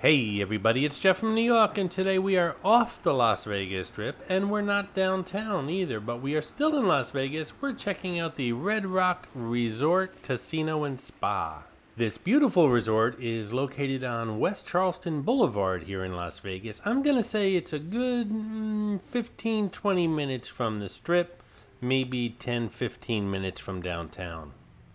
Hey everybody, it's Jeff from New York, and today we are off the Las Vegas Strip, and we're not downtown either, but we are still in Las Vegas. We're checking out the Red Rock Resort, Casino, and Spa. This beautiful resort is located on West Charleston Boulevard here in Las Vegas. I'm going to say it's a good 15-20 minutes from the Strip, maybe 10-15 minutes from downtown.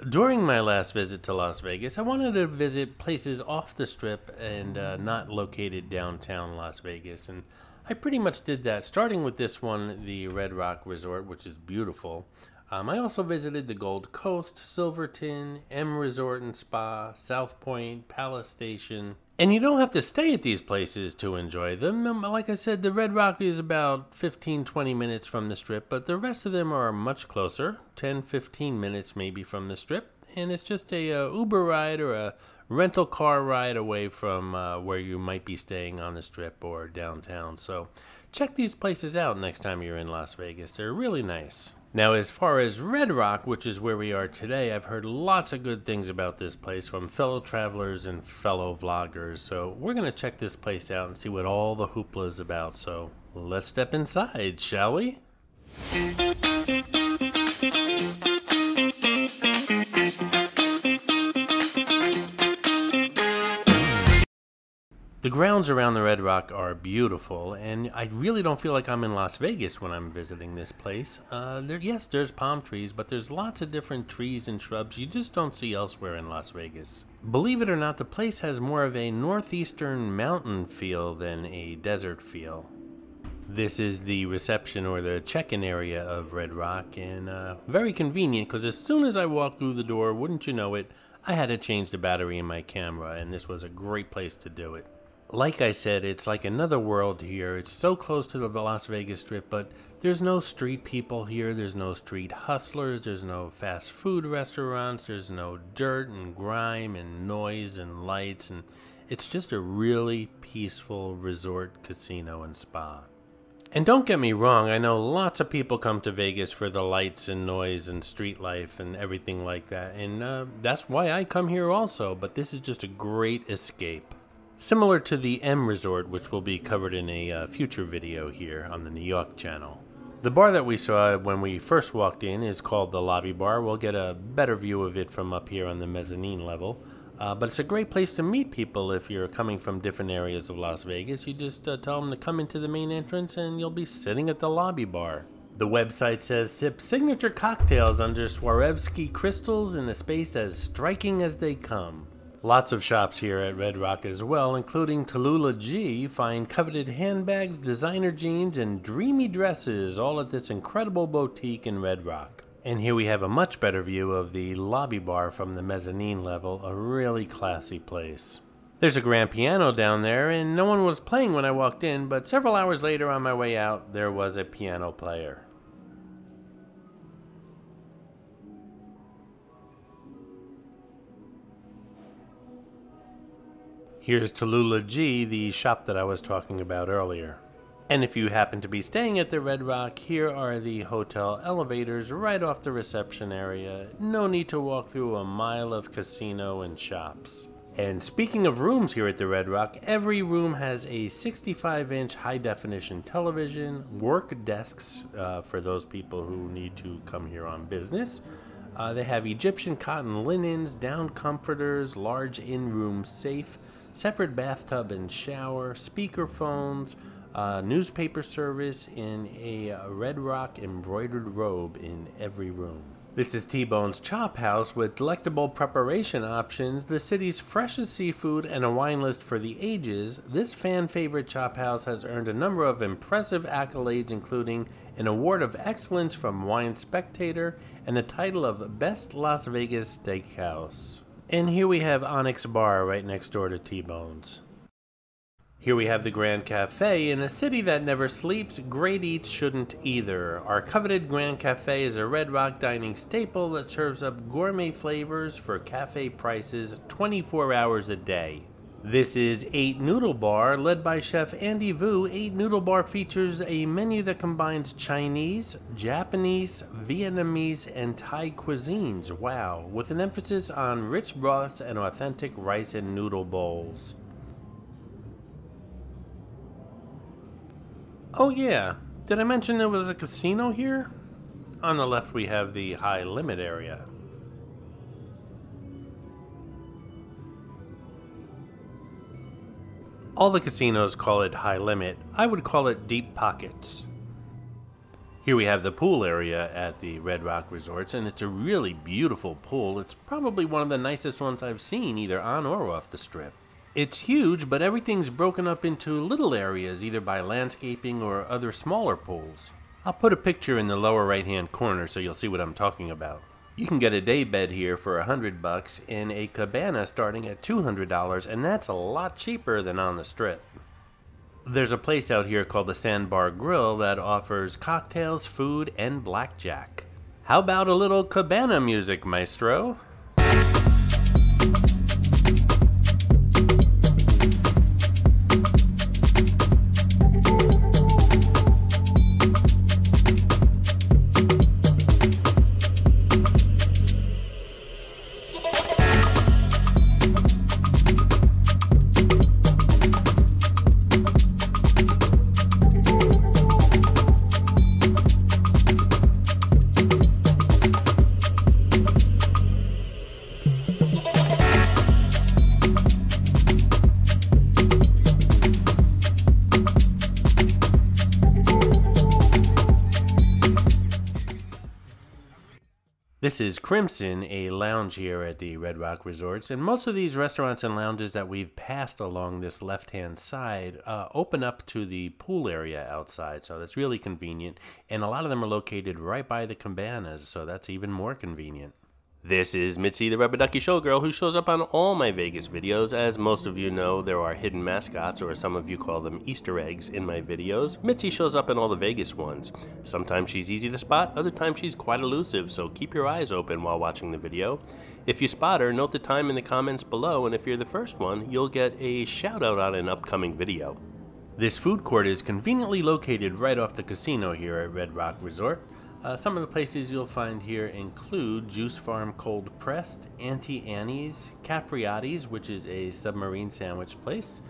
During my last visit to Las Vegas, I wanted to visit places off the Strip and not located downtown Las Vegas. And I pretty much did that, starting with this one, the Red Rock Resort, which is beautiful. I also visited the Gold Coast, Silverton, M Resort and Spa, South Point, Palace Station. And you don't have to stay at these places to enjoy them. Like I said, the Red Rock is about 15-20 minutes from the Strip, but the rest of them are much closer, 10-15 minutes maybe from the Strip. And it's just a Uber ride or a rental car ride away from where you might be staying on the Strip or downtown. So check these places out next time you're in Las Vegas. They're really nice. Now, as far as Red Rock, which is where we are today, I've heard lots of good things about this place from fellow travelers and fellow vloggers. So we're going to check this place out and see what all the hoopla is about. So let's step inside, shall we? The grounds around the Red Rock are beautiful, and I really don't feel like I'm in Las Vegas when I'm visiting this place. Yes, there's palm trees, but there's lots of different trees and shrubs you just don't see elsewhere in Las Vegas. Believe it or not, the place has more of a northeastern mountain feel than a desert feel. This is the reception or the check-in area of Red Rock, and very convenient because as soon as I walked through the door, wouldn't you know it, I had to change the battery in my camera, and this was a great place to do it. Like I said, it's like another world here. It's so close to the Las Vegas Strip, but there's no street people here. There's no street hustlers. There's no fast food restaurants. There's no dirt and grime and noise and lights. And it's just a really peaceful resort, casino, and spa. And don't get me wrong, I know lots of people come to Vegas for the lights and noise and street life and everything like that. And that's why I come here also, but this is just a great escape. Similar to the M Resort, which will be covered in a future video here on the New York channel. The bar that we saw when we first walked in is called the Lobby Bar. We'll get a better view of it from up here on the mezzanine level. But it's a great place to meet people if you're coming from different areas of Las Vegas. You just tell them to come into the main entrance and you'll be sitting at the Lobby Bar. The website says, sip signature cocktails under Swarovski crystals in a space as striking as they come. Lots of shops here at Red Rock as well, including Tallulah G. Find coveted handbags, designer jeans, and dreamy dresses, all at this incredible boutique in Red Rock. And here we have a much better view of the lobby bar from the mezzanine level, a really classy place. There's a grand piano down there, and no one was playing when I walked in, but several hours later on my way out, there was a piano player. Here's Tallulah G, the shop that I was talking about earlier. And if you happen to be staying at the Red Rock, here are the hotel elevators right off the reception area. No need to walk through a mile of casino and shops. And speaking of rooms here at the Red Rock, every room has a 65-inch high-definition television, work desks for those people who need to come here on business. They have Egyptian cotton linens, down comforters, large in-room safe, separate bathtub and shower, speaker phones, newspaper service, in a Red Rock embroidered robe in every room. This is T-Bone's Chop House with delectable preparation options, the city's freshest seafood, and a wine list for the ages. This fan-favorite chop house has earned a number of impressive accolades, including an award of excellence from Wine Spectator and the title of Best Las Vegas Steakhouse. And here we have Onyx Bar right next door to T-Bone's. Here we have the Grand Cafe. In a city that never sleeps, great eats shouldn't either. Our coveted Grand Cafe is a Red Rock dining staple that serves up gourmet flavors for cafe prices 24 hours a day. This is 8 Noodle Bar, led by Chef Andy Vu. 8 Noodle Bar features a menu that combines Chinese, Japanese, Vietnamese, and Thai cuisines, wow, with an emphasis on rich broths and authentic rice and noodle bowls. Oh yeah, did I mention there was a casino here? On the left we have the high limit area. All the casinos call it high limit. I would call it deep pockets. Here we have the pool area at the Red Rock Resorts, and it's a really beautiful pool. It's probably one of the nicest ones I've seen, either on or off the strip. It's huge, but everything's broken up into little areas, either by landscaping or other smaller pools. I'll put a picture in the lower right-hand corner so you'll see what I'm talking about. You can get a day bed here for $100 and a cabana starting at $200, and that's a lot cheaper than on the strip. There's a place out here called the Sandbar Grill that offers cocktails, food, and blackjack. How about a little cabana music, maestro? This is Crimson, a lounge here at the Red Rock Resorts, and most of these restaurants and lounges that we've passed along this left-hand side open up to the pool area outside, so that's really convenient, and a lot of them are located right by the cabanas, so that's even more convenient. This is Mitzi, the Rubber Ducky Showgirl, who shows up on all my Vegas videos. As most of you know, there are hidden mascots, or some of you call them Easter eggs, in my videos. Mitzi shows up in all the Vegas ones. Sometimes she's easy to spot, other times she's quite elusive, so keep your eyes open while watching the video. If you spot her, note the time in the comments below, and if you're the first one, you'll get a shout out on an upcoming video. This food court is conveniently located right off the casino here at Red Rock Resort. Some of the places you'll find here include Juice Farm Cold Pressed, Auntie Annie's, Capriati's, which is a submarine sandwich place,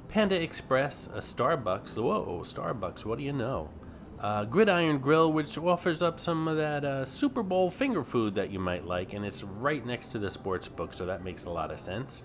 Panda Express, a Starbucks, whoa, Starbucks, what do you know? Gridiron Grill, which offers up some of that Super Bowl finger food that you might like, and it's right next to the sports book, so that makes a lot of sense.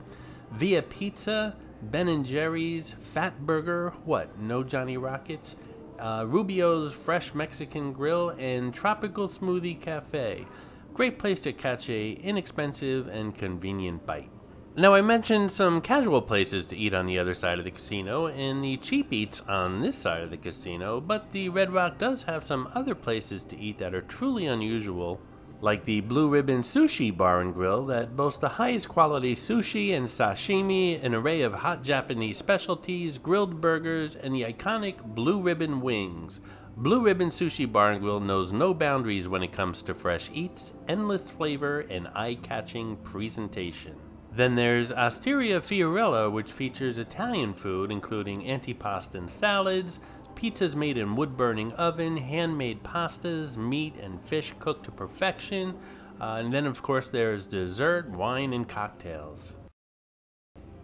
Via Pizza, Ben & Jerry's, Fat Burger, what, no Johnny Rockets? Rubio's Fresh Mexican Grill, and Tropical Smoothie Cafe. Great place to catch a inexpensive and convenient bite. Now, I mentioned some casual places to eat on the other side of the casino and the cheap eats on this side of the casino, but the Red Rock does have some other places to eat that are truly unusual, like the Blue Ribbon Sushi Bar and Grill that boasts the highest quality sushi and sashimi, an array of hot Japanese specialties, grilled burgers, and the iconic Blue Ribbon wings. Blue Ribbon Sushi Bar and Grill knows no boundaries when it comes to fresh eats, endless flavor, and eye-catching presentation. Then there's Osteria Fiorella, which features Italian food including antipasta and salads, pizzas made in wood-burning oven, handmade pastas, meat and fish cooked to perfection, and then of course there's dessert, wine, and cocktails.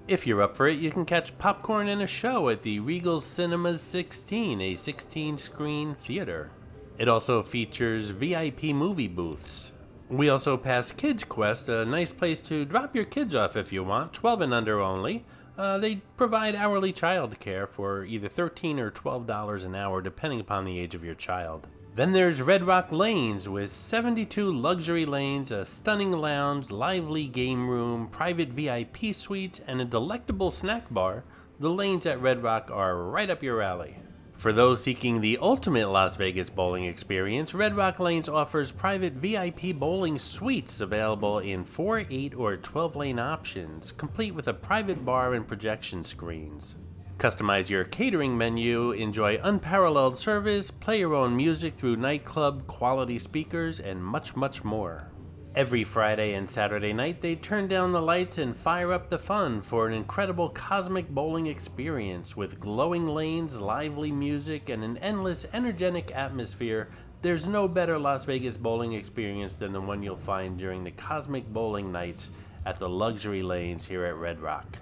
If you're up for it, you can catch popcorn and a show at the Regal Cinemas 16, a 16-screen theater. It also features VIP movie booths. We also pass Kids Quest, a nice place to drop your kids off if you want, 12 and under only. They provide hourly child care for either $13 or $12 an hour, depending upon the age of your child. Then there's Red Rock Lanes with 72 luxury lanes, a stunning lounge, lively game room, private VIP suites, and a delectable snack bar. The lanes at Red Rock are right up your alley. For those seeking the ultimate Las Vegas bowling experience, Red Rock Lanes offers private VIP bowling suites available in 4, 8, or 12-lane options, complete with a private bar and projection screens. Customize your catering menu, enjoy unparalleled service, play your own music through nightclub quality speakers, and much, much more. Every Friday and Saturday night, they turn down the lights and fire up the fun for an incredible cosmic bowling experience with glowing lanes, lively music, and an endless, energetic atmosphere. There's no better Las Vegas bowling experience than the one you'll find during the cosmic bowling nights at the luxury lanes here at Red Rock.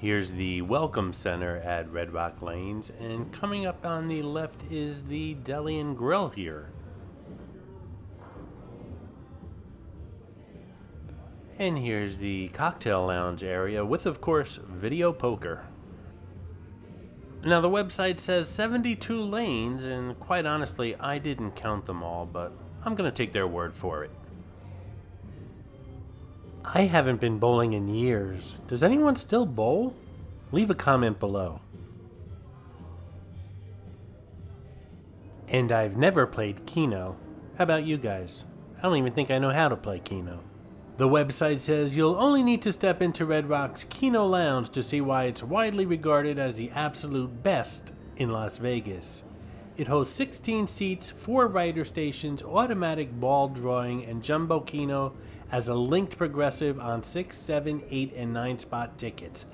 Here's the Welcome Center at Red Rock Lanes, and coming up on the left is the Deli and Grill here. And here's the cocktail lounge area with, of course, video poker. Now the website says 72 lanes, and quite honestly, I didn't count them all, but I'm gonna take their word for it. I haven't been bowling in years. Does anyone still bowl? Leave a comment below. And I've never played Keno. How about you guys? I don't even think I know how to play Keno. The website says you'll only need to step into Red Rock's Keno Lounge to see why it's widely regarded as the absolute best in Las Vegas. It hosts 16 seats, 4 rider stations, automatic ball drawing, and jumbo Keno as a linked progressive on 6, 7, 8, and 9 spot tickets.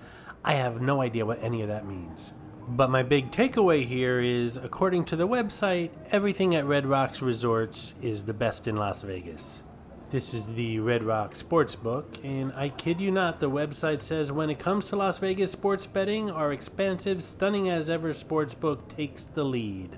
I have no idea what any of that means. But my big takeaway here is, according to the website, everything at Red Rock's resorts is the best in Las Vegas. This is the Red Rock Sportsbook, and I kid you not, the website says when it comes to Las Vegas sports betting, our expansive, stunning as ever sportsbook takes the lead.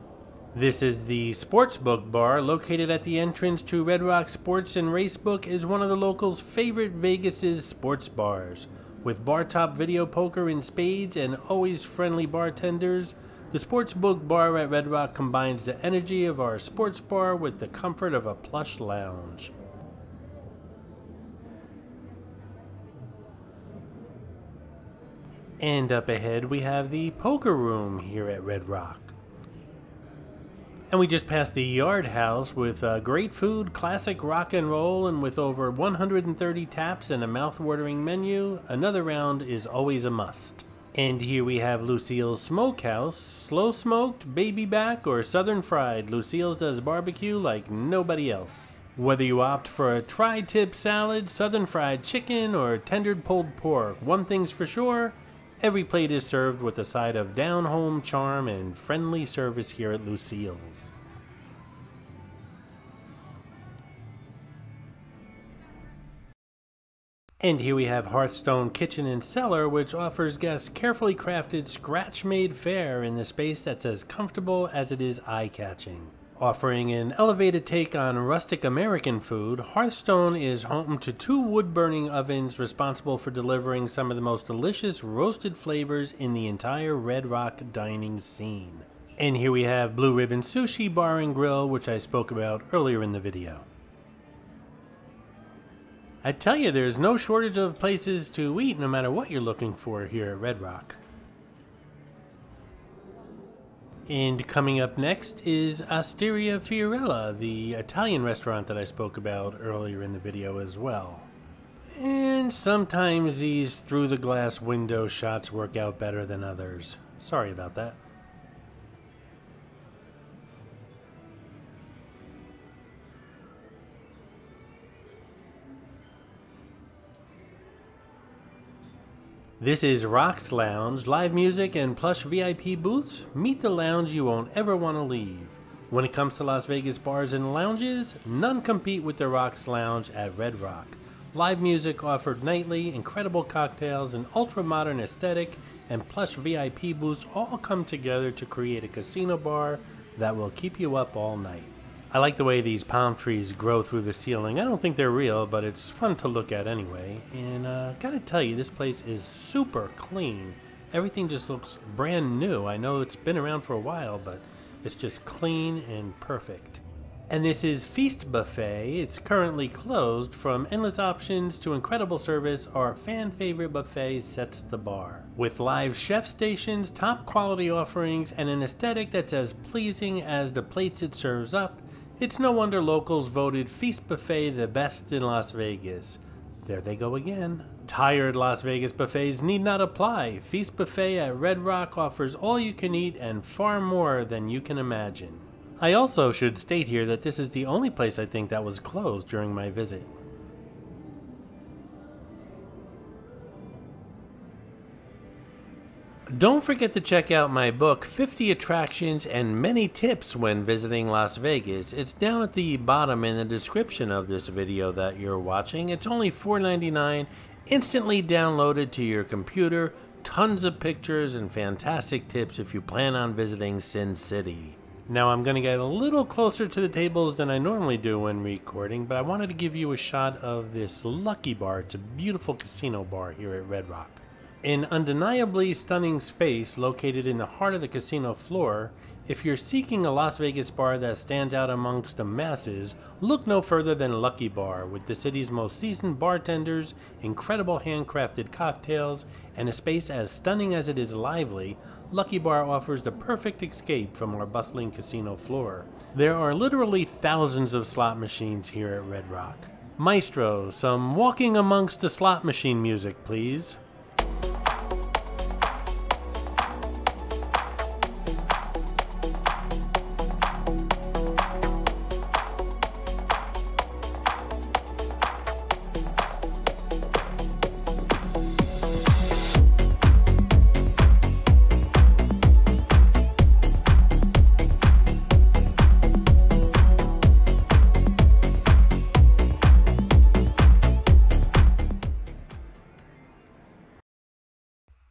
This is the Sportsbook Bar, located at the entrance to Red Rock Sports and Racebook, is one of the locals' favorite Vegas's sports bars. With bar top video poker in spades and always friendly bartenders, the Sportsbook Bar at Red Rock combines the energy of our sports bar with the comfort of a plush lounge. And up ahead we have the poker room here at Red Rock. And we just passed the Yard House with great food, classic rock and roll, and with over 130 taps and a mouth-watering menu, another round is always a must. And here we have Lucille's Smokehouse, slow smoked, baby back, or southern fried. Lucille's does barbecue like nobody else. Whether you opt for a tri-tip salad, southern fried chicken, or tendered pulled pork, one thing's for sure, every plate is served with a side of down-home charm and friendly service here at Lucille's. And here we have Hearthstone Kitchen and Cellar, which offers guests carefully crafted, scratch-made fare in the space that's as comfortable as it is eye-catching. Offering an elevated take on rustic American food, Hearthstone is home to 2 wood-burning ovens responsible for delivering some of the most delicious roasted flavors in the entire Red Rock dining scene. And here we have Blue Ribbon Sushi Bar and Grill, which I spoke about earlier in the video. I tell you, there's no shortage of places to eat no matter what you're looking for here at Red Rock. And coming up next is Osteria Fiorella, the Italian restaurant that I spoke about earlier in the video as well. And sometimes these through the glass window shots work out better than others. Sorry about that. This is Rock's Lounge, live music and plush VIP booths. Meet the lounge you won't ever want to leave. When it comes to Las Vegas bars and lounges, none compete with the Rock's Lounge at Red Rock. Live music offered nightly, incredible cocktails, an ultra-modern aesthetic, and plush VIP booths all come together to create a casino bar that will keep you up all night. I like the way these palm trees grow through the ceiling. I don't think they're real, but it's fun to look at anyway. And gotta tell you, this place is super clean. Everything just looks brand new. I know it's been around for a while, but it's just clean and perfect. And this is Feast Buffet. It's currently closed. From endless options to incredible service, our fan favorite buffet sets the bar. With live chef stations, top quality offerings, and an aesthetic that's as pleasing as the plates it serves up, it's no wonder locals voted Feast Buffet the best in Las Vegas. There they go again. Tired Las Vegas buffets need not apply. Feast Buffet at Red Rock offers all you can eat and far more than you can imagine. I also should state here that this is the only place I think that was closed during my visit. Don't forget to check out my book, 50 Attractions and Many Tips When Visiting Las Vegas. It's down at the bottom in the description of this video that you're watching. It's only $4.99, instantly downloaded to your computer, tons of pictures and fantastic tips if you plan on visiting Sin City. Now I'm going to get a little closer to the tables than I normally do when recording, but I wanted to give you a shot of this Lucky Bar. It's a beautiful casino bar here at Red Rock. An undeniably stunning space located in the heart of the casino floor. If you're seeking a Las Vegas bar that stands out amongst the masses, look no further than Lucky Bar, with the city's most seasoned bartenders, incredible handcrafted cocktails, and a space as stunning as it is lively. Lucky Bar offers the perfect escape from our bustling casino floor. There are literally thousands of slot machines here at Red Rock. Maestro, some walking amongst the slot machine music, please.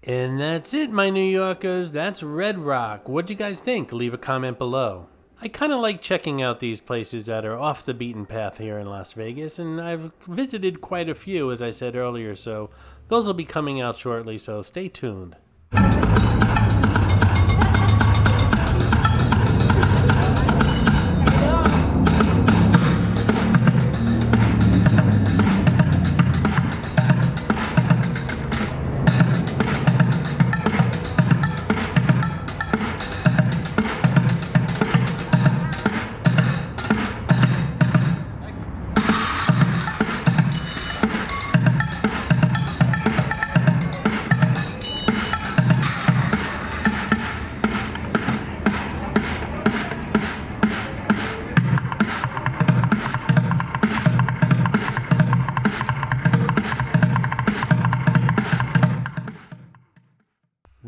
And that's it, my New Yorkers. That's Red Rock. What'd you guys think? Leave a comment below. I kind of like checking out these places that are off the beaten path here in Las Vegas, and I've visited quite a few, as I said earlier, so those will be coming out shortly, so stay tuned.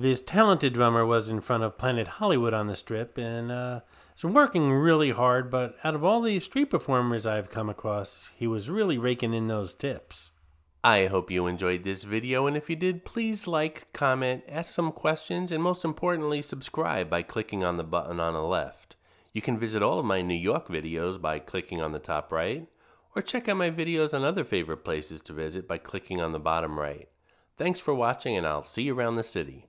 This talented drummer was in front of Planet Hollywood on the Strip, and is working really hard, but out of all the street performers I've come across, he was really raking in those tips. I hope you enjoyed this video, and if you did, please like, comment, ask some questions, and most importantly, subscribe by clicking on the button on the left. You can visit all of my New York videos by clicking on the top right, or check out my videos on other favorite places to visit by clicking on the bottom right. Thanks for watching, and I'll see you around the city.